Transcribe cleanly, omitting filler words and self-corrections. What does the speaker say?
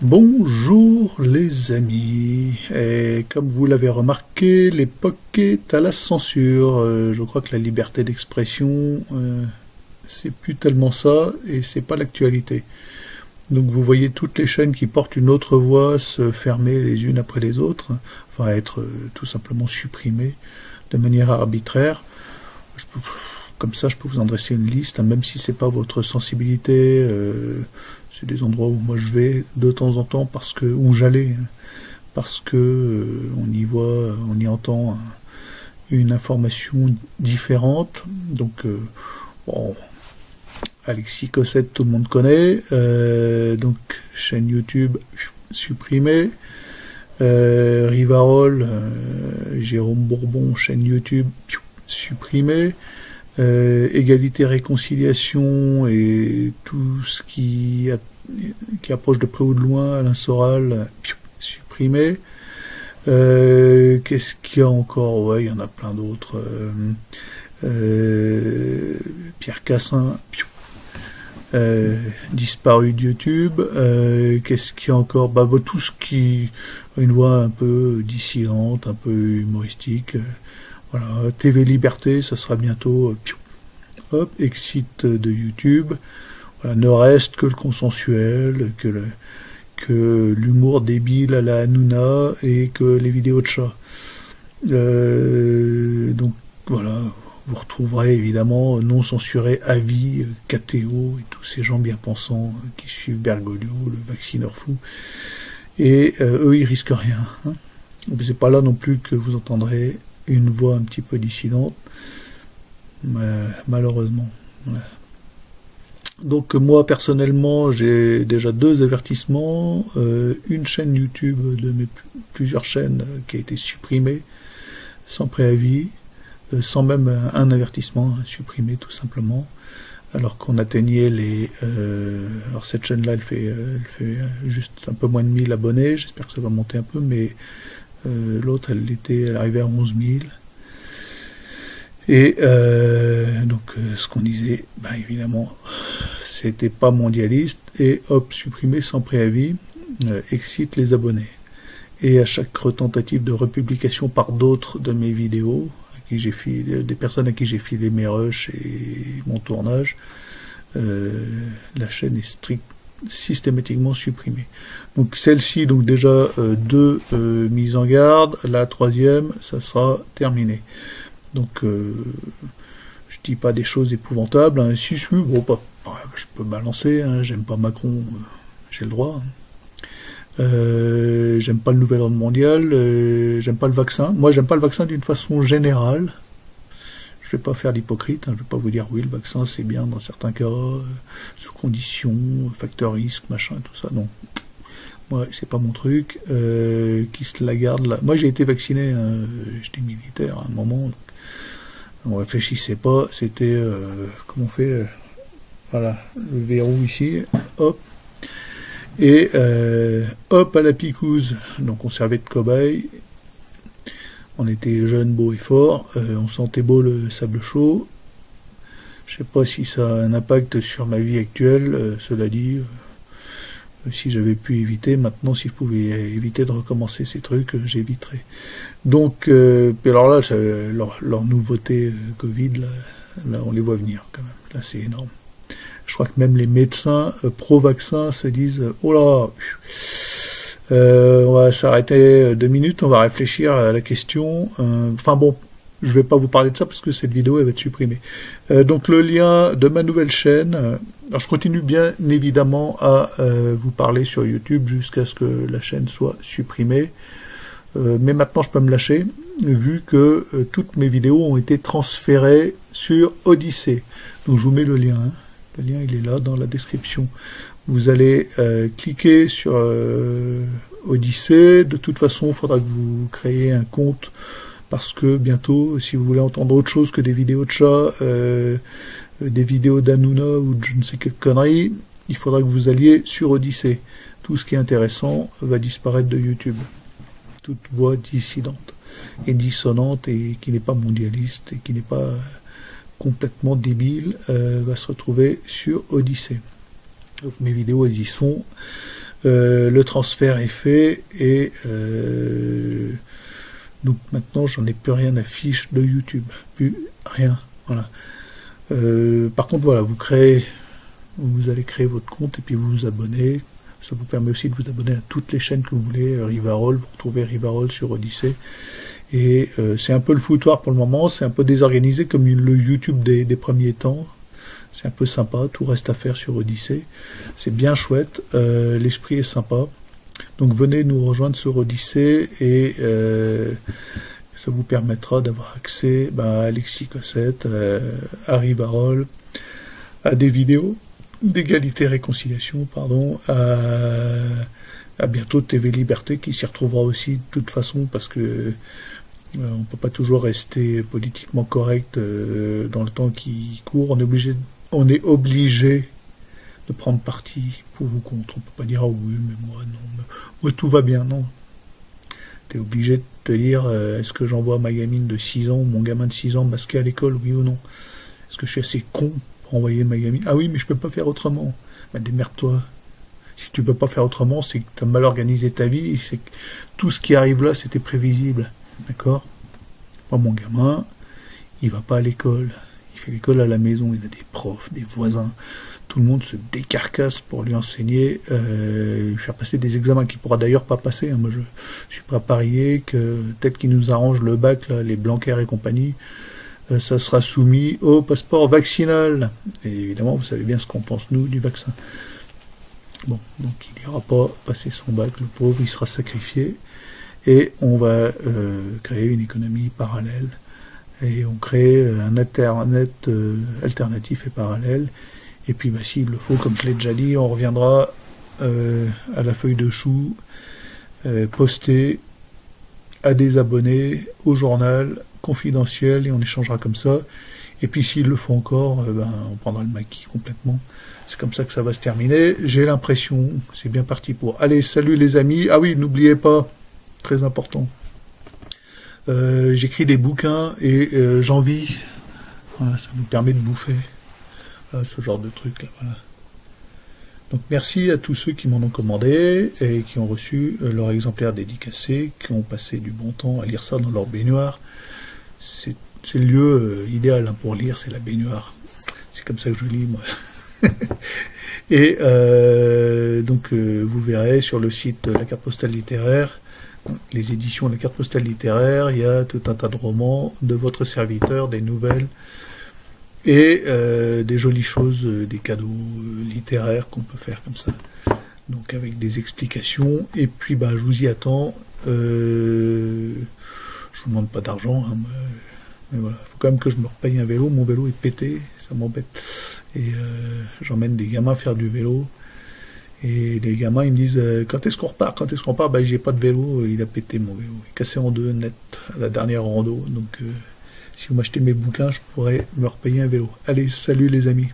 Bonjour les amis, et comme vous l'avez remarqué, l'époque est à la censure. Je crois que la liberté d'expression, c'est plus tellement ça, et c'est pas l'actualité. Donc vous voyez toutes les chaînes qui portent une autre voix se fermer les unes après les autres, enfin être tout simplement supprimées de manière arbitraire. Comme ça, je peux vous en dresser une liste, hein, même si c'est pas votre sensibilité. C'est des endroits où moi je vais de temps en temps parce que où j'allais, parce que on y voit, on y entend une information différente. Donc bon, Alexis Cossette, tout le monde connaît. Donc chaîne YouTube supprimée. Rivarol, Jérôme Bourbon, chaîne YouTube supprimée. Égalité, réconciliation et tout ce qui approche de près ou de loin, Alain Soral, supprimé. Qu'est-ce qu'il y a encore? Ouais, il y en a plein d'autres. Pierre Cassin, disparu de YouTube. Qu'est-ce qu'il y a encore? Bah, tout ce qui a une voix un peu dissidente, un peu humoristique. Voilà, TV Liberté, ça sera bientôt, hop, exit de YouTube. Voilà, ne reste que le consensuel, que l'humour débile à la Hanouna et que les vidéos de chats. Donc voilà, vous retrouverez évidemment non censuré Avis, KTO et tous ces gens bien pensants qui suivent Bergoglio, le vaccineur fou. Et eux, ils risquent rien. Hein. C'est pas là non plus que vous entendrez une voix un petit peu dissidente, malheureusement. Voilà. Donc moi personnellement j'ai déjà 2 avertissements, une chaîne YouTube de mes plusieurs chaînes qui a été supprimée sans préavis, sans même un avertissement, supprimé tout simplement, alors qu'on atteignait les... alors cette chaîne-là elle fait juste un peu moins de 1000 abonnés, j'espère que ça va monter un peu, mais l'autre elle arrivait à 11 000. Et donc ce qu'on disait, bah, évidemment, c'était pas mondialiste, et hop, supprimé sans préavis, excite les abonnés. Et à chaque retentative de republication par d'autres de mes vidéos, à qui j'ai filé, des personnes à qui j'ai filé mes rushs et mon tournage, la chaîne est systématiquement supprimée. Donc celle-ci, donc déjà 2 mises en garde, la 3e, ça sera terminé. Donc je dis pas des choses épouvantables, hein. Si, bon, je peux balancer, hein. J'aime pas Macron, j'ai le droit. Hein. J'aime pas le nouvel ordre mondial, j'aime pas le vaccin. Moi j'aime pas le vaccin d'une façon générale. Je vais pas faire d'hypocrite, hein. Je vais pas vous dire oui le vaccin c'est bien dans certains cas, sous conditions, facteur risque, machin, tout ça, non. Moi c'est pas mon truc, qui se la garde là. Moi j'ai été vacciné, hein. J'étais militaire à un moment, donc on réfléchissait pas, c'était, comment on fait, voilà, le verrou ici, hop, et hop à la picouse, donc on servait de cobaye. On était jeunes, beaux et forts, on sentait beau le sable chaud. Je sais pas si ça a un impact sur ma vie actuelle, cela dit, si j'avais pu éviter, maintenant si je pouvais éviter de recommencer ces trucs, j'éviterais. Donc, alors là, leur nouveauté Covid, là, on les voit venir quand même, là c'est énorme. Je crois que même les médecins pro-vaccins se disent, oh là, on va s'arrêter 2 minutes, on va réfléchir à la question. Enfin bon, je vais pas vous parler de ça parce que cette vidéo elle va être supprimée. Donc le lien de ma nouvelle chaîne. Alors je continue bien évidemment à vous parler sur YouTube jusqu'à ce que la chaîne soit supprimée. Mais maintenant je peux me lâcher vu que toutes mes vidéos ont été transférées sur Odyssée. Donc je vous mets le lien. Hein. Le lien il est là dans la description. Vous allez cliquer sur Odyssée. De toute façon, il faudra que vous créiez un compte parce que bientôt, si vous voulez entendre autre chose que des vidéos de chats, des vidéos d'Hanouna ou de je ne sais quelle connerie, il faudra que vous alliez sur Odyssée. Tout ce qui est intéressant va disparaître de YouTube. Toute voix dissidente et dissonante et qui n'est pas mondialiste et qui n'est pas complètement débile va se retrouver sur Odyssée. Donc mes vidéos elles y sont. Le transfert est fait et donc maintenant j'en ai plus rien à fiche de YouTube, plus rien. Voilà. Par contre voilà, vous allez créer votre compte et puis vous vous abonnez. Ça vous permet aussi de vous abonner à toutes les chaînes que vous voulez. Rivarol, vous retrouvez Rivarol sur Odyssée. Et c'est un peu le foutoir pour le moment, c'est un peu désorganisé comme le YouTube des premiers temps. C'est un peu sympa, tout reste à faire sur Odyssée. C'est bien chouette, l'esprit est sympa. Donc venez nous rejoindre sur Odyssée et ça vous permettra d'avoir accès à Alexis Cossette, à Rivarol, à des vidéos d'égalité et réconciliation, pardon, à bientôt TV Liberté qui s'y retrouvera aussi de toute façon parce que on peut pas toujours rester politiquement correct dans le temps qui court. On est obligé de prendre parti pour ou contre. On peut pas dire ah oui mais moi non, moi tout va bien, non. T'es obligé de te dire est-ce que j'envoie ma gamine de 6 ans ou mon gamin de 6 ans masqué à l'école, oui ou non. Est-ce que je suis assez con pour envoyer ma gamine? Ah oui mais je peux pas faire autrement. Bah démerde-toi. Si tu peux pas faire autrement, c'est que tu as mal organisé ta vie, c'est que tout ce qui arrive là, c'était prévisible. D'accord? Moi, mon gamin, il va pas à l'école. Il fait l'école à la maison. Il a des profs, des voisins. Tout le monde se décarcasse pour lui enseigner, lui faire passer des examens qu'il pourra d'ailleurs pas passer. Moi, je suis prêt à parier que peut-être qu'il nous arrange le bac, là, les Blanquer et compagnie, ça sera soumis au passeport vaccinal. Et évidemment, vous savez bien ce qu'on pense, nous, du vaccin. Bon, donc il n'ira pas passer son bac, le pauvre, il sera sacrifié. Et on va créer une économie parallèle. Et on crée un Internet alternatif et parallèle. Et puis, s'il le faut, comme je l'ai déjà dit, on reviendra à la feuille de chou, postée à des abonnés, au journal, confidentiel, et on échangera comme ça. Et puis, s'il le faut encore, on prendra le maquis complètement. C'est comme ça que ça va se terminer. J'ai l'impression, c'est bien parti pour... Allez, salut les amis. Ah oui, n'oubliez pas, très important. J'écris des bouquins et j'en vis. Voilà, ça nous permet de bouffer. Voilà, ce genre de truc là. Voilà. Donc merci à tous ceux qui m'en ont commandé et qui ont reçu leur exemplaire dédicacé, qui ont passé du bon temps à lire ça dans leur baignoire. C'est le lieu idéal pour lire, c'est la baignoire. C'est comme ça que je lis moi. Et donc vous verrez sur le site de la carte postale littéraire, les éditions de la carte postale littéraire, il y a tout un tas de romans de votre serviteur, des nouvelles et des jolies choses, des cadeaux littéraires qu'on peut faire comme ça. Donc avec des explications, et puis je vous y attends. Je vous demande pas d'argent, hein, mais voilà, il faut quand même que je me repaye un vélo, mon vélo est pété, ça m'embête. Et j'emmène des gamins faire du vélo. Et les gamins, ils me disent quand est-ce qu'on repart? Quand est-ce qu'on repart? J'ai pas de vélo, il a pété mon vélo. Il est cassé en deux net à la dernière rando. Donc si vous m'achetez mes bouquins, je pourrais me repayer un vélo. Allez, salut les amis.